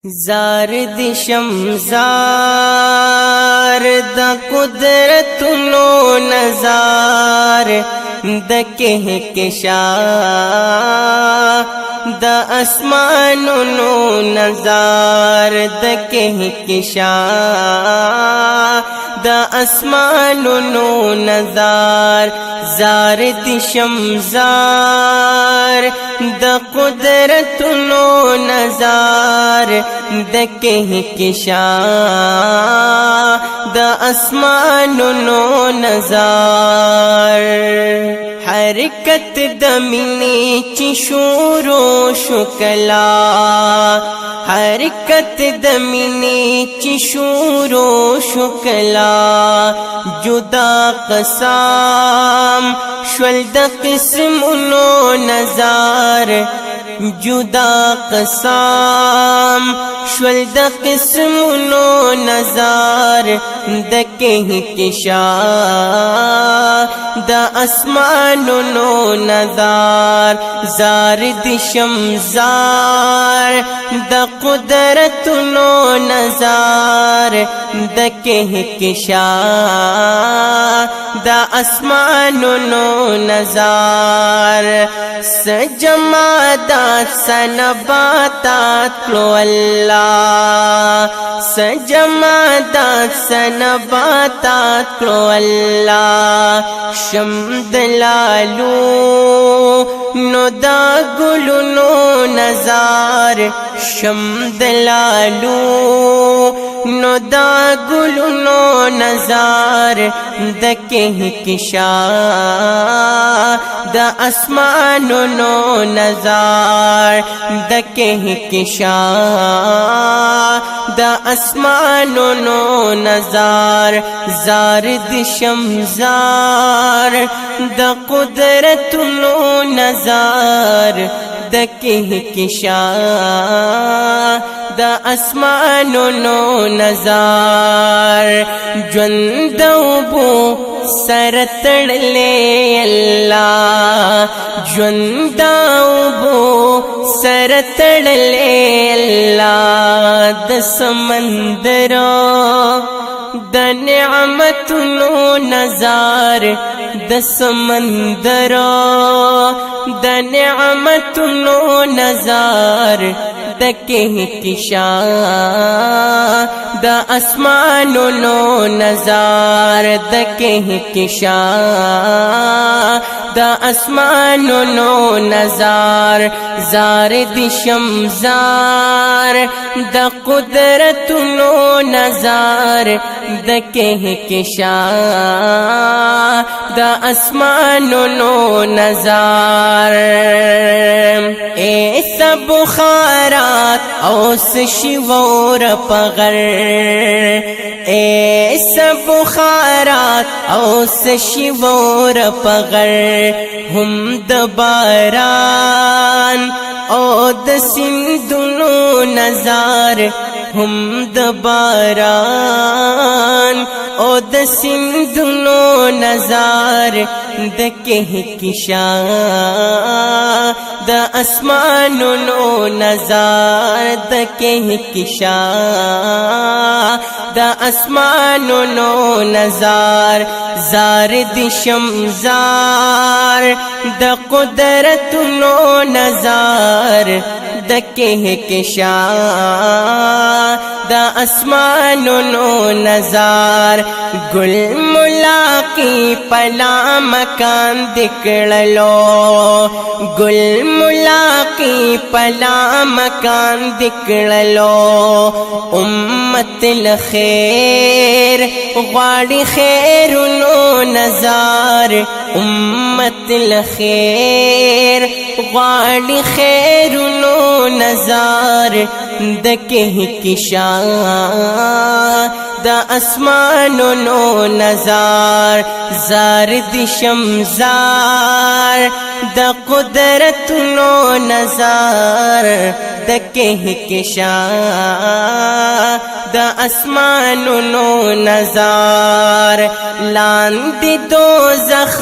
زار دی شمزار دا قدرتنو نزار دا کہکشا دا اسمانونو نزار دا کہکشا دا اسمانونو نزار زار دی شمزار دا قدرتنو نزار دا کہکشا دا اسمانونو نزار حرکت دمینی چی شورو شکلا حرکت دمینی چی شورو شکلا جدا قسام شول دا قسمونو نزار جدا قسام شول دا قسمونو نزار دا کہکشا دا اسمانونو نزار زار دی شمزار دا قدرتنو نزار دا کہکشا دا اسمانونو نزار سجمادات سنباتات لو اللہ سجمادات سنباتات لو اللہ شمدلالو نو دا گلونو نزار شمدلالو نو دا گلونو نزار دا کہکشا دا اسمانونو نزار دا کہکشا دا اسمانونو نزار زار دی شمزار دا قدرتنو نزار دا کہکشا دا اسمانونو نزار جوندوبو سرتڑلے اللہ جوندوبو سرتڑلے اللہ دا سمندرو دا نعمتنو نزار دا سمندرو دا نعمتنو نزار دا کہکشا دا اسمانونو نزار دا کہکشا دا اسمانونو نزار زار دی شمزار دا قدرتنو نزار دا کہکشا دا اسمانونو نزار ایسا بخارات اوس شیور پغر ایسا بخارات اوس شیور پغر ہم دباران او د سندونو نزار ہم دباران او د سندونو نزار د کہکشا دا اسمانونو نزار د کہکشا دا اسمانونو نزار زار دی شمزار دا قدرتنو نزار دا کہکشا دا اسمانونو نزار گل ملاقی پلا مکان دکڑلو گل ملاقی پلا مکان دکڑلو امت الخیر غاڑی خیرنو نزار امت الخیر غاڑی خیرنو نزار دا کہکشا دا اسمانونو نزار زار دی شمزار دا قدرتنو نزار دا کہکشا دا اسمانونو نزار لاندی دوزخ